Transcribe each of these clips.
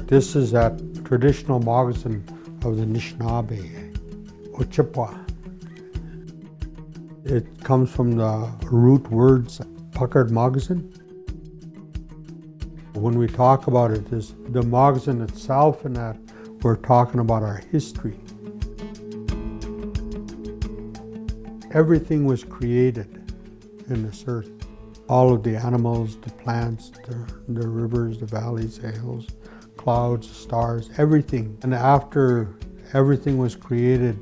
This is that traditional moccasin of the Anishinaabe, Ochipwa. It comes from the root words puckered moccasin. When we talk about it, is the moccasin itself, and that we're talking about our history. Everything was created in this earth. All of the animals, the plants, the rivers, the valleys, the hills, clouds, stars, everything. And after everything was created,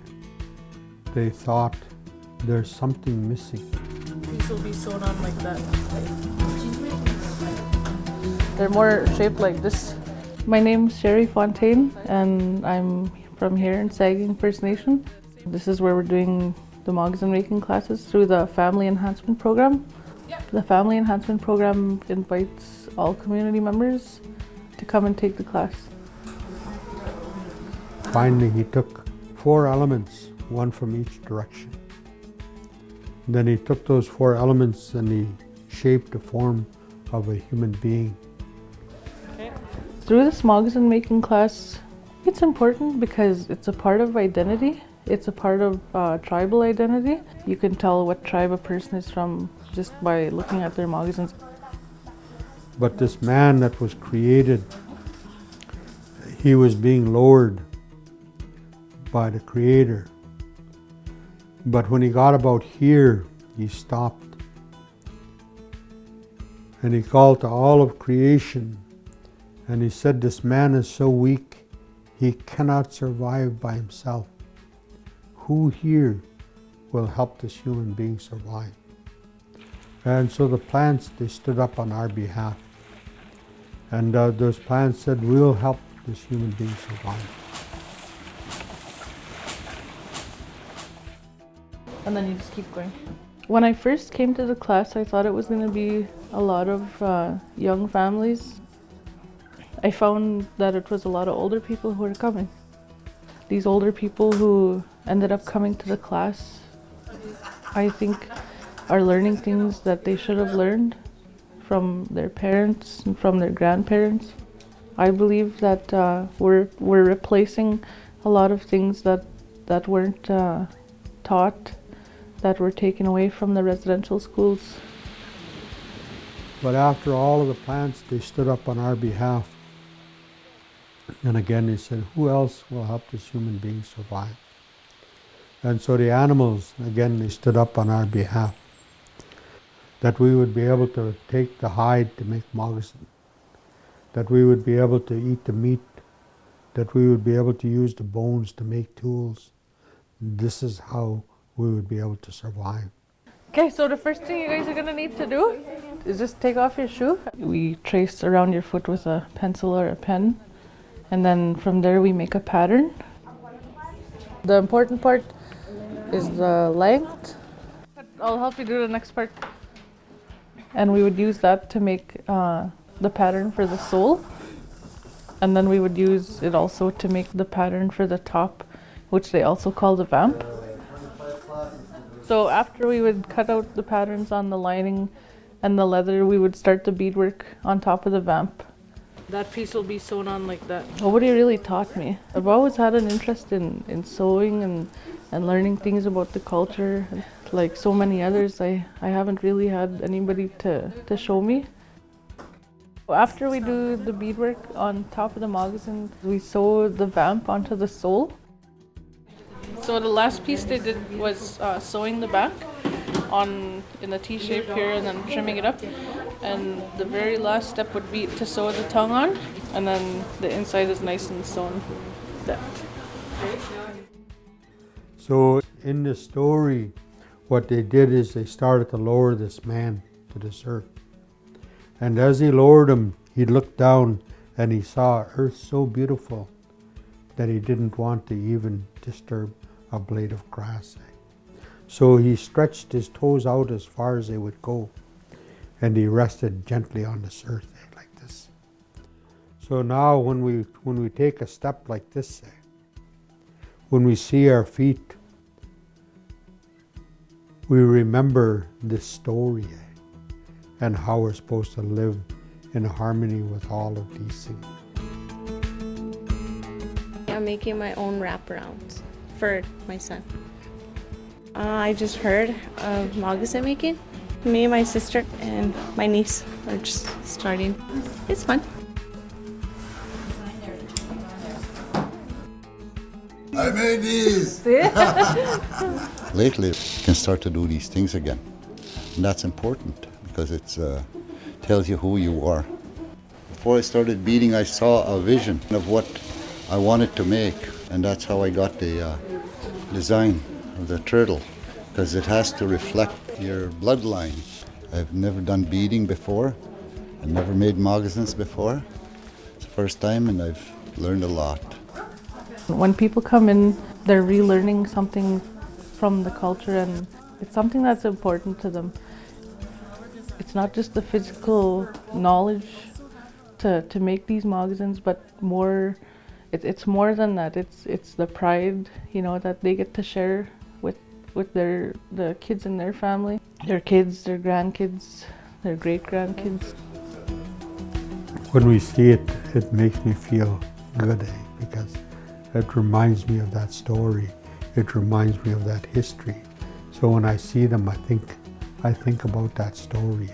they thought there's something missing. These will be sewn on like that. They're more shaped like this. My name's Sherry Fontaine, and I'm from here in Sagkeeng First Nation. This is where we're doing the moccasin making classes through the Family Enhancement Program. The Family Enhancement Program invites all community members to come and take the class. Finally, he took 4 elements, one from each direction. Then he took those 4 elements and he shaped the form of a human being. Okay. Through this moccasin making class, it's important because it's a part of identity. It's a part of tribal identity. You can tell what tribe a person is from just by looking at their moccasins. But this man that was created, he was being lowered by the Creator. But when he got about here, he stopped. And he called to all of creation, and he said, this man is so weak, he cannot survive by himself. Who here will help this human being survive? And so the plants, they stood up on our behalf. And those plants said, we'll help this human being survive. And then you just keep going. When I first came to the class, I thought it was going to be a lot of young families. I found that it was a lot of older people who were coming. These older people who ended up coming to the class, I think, are learning things that they should have learned from their parents and from their grandparents. I believe that we're replacing a lot of things that weren't taught, that were taken away from the residential schools. But after all of the plants, they stood up on our behalf. And again, they said, who else will help this human being survive? And so the animals, again, they stood up on our behalf. That we would be able to take the hide to make moccasin. That we would be able to eat the meat. That we would be able to use the bones to make tools. This is how we would be able to survive. Okay, so the first thing you guys are going to need to do is just take off your shoe. We trace around your foot with a pencil or a pen. And then from there we make a pattern. The important part is the length. I'll help you do the next part. And we would use that to make the pattern for the sole. And then we would use it also to make the pattern for the top, which they also call the vamp. So after we would cut out the patterns on the lining and the leather, we would start the beadwork on top of the vamp. That piece will be sewn on like that. Nobody really taught me. I've always had an interest in sewing and learning things about the culture. Like so many others, I haven't really had anybody to show me. After we do the beadwork on top of the moccasin, we sew the vamp onto the sole. So the last piece they did was sewing the back in the T shape here and then trimming it up. And the very last step would be to sew the tongue on, and then the inside is nice and sewn. That. So in the story, what they did is they started to lower this man to this earth. And as he lowered him, he looked down and he saw earth so beautiful that he didn't want to even disturb a blade of grass. So he stretched his toes out as far as they would go, and he rested gently on this earth like this. So now when we take a step like this, when we see our feet, we remember this story and how we're supposed to live in harmony with all of these things. making my own wraparounds for my son. I just heard of Moccasin making. Me, my sister, and my niece are just starting. It's fun. I made these! Lately, I can start to do these things again. And that's important because it tells you who you are. Before I started beading, I saw a vision of what I wanted to make. And that's how I got the design of the turtle, because it has to reflect your bloodline. I've never done beading before. I've never made moccasins before. It's the first time, and I've learned a lot. When people come in, they're relearning something from the culture, and it's something that's important to them. It's not just the physical knowledge to make these moccasins, but it's more than that. It's the pride, you know, that they get to share with the kids in their family, their kids, their grandkids, their great-grandkids. When we see it, it makes me feel good, because it reminds me of that story. It reminds me of that history. So when I see them, I think about that story.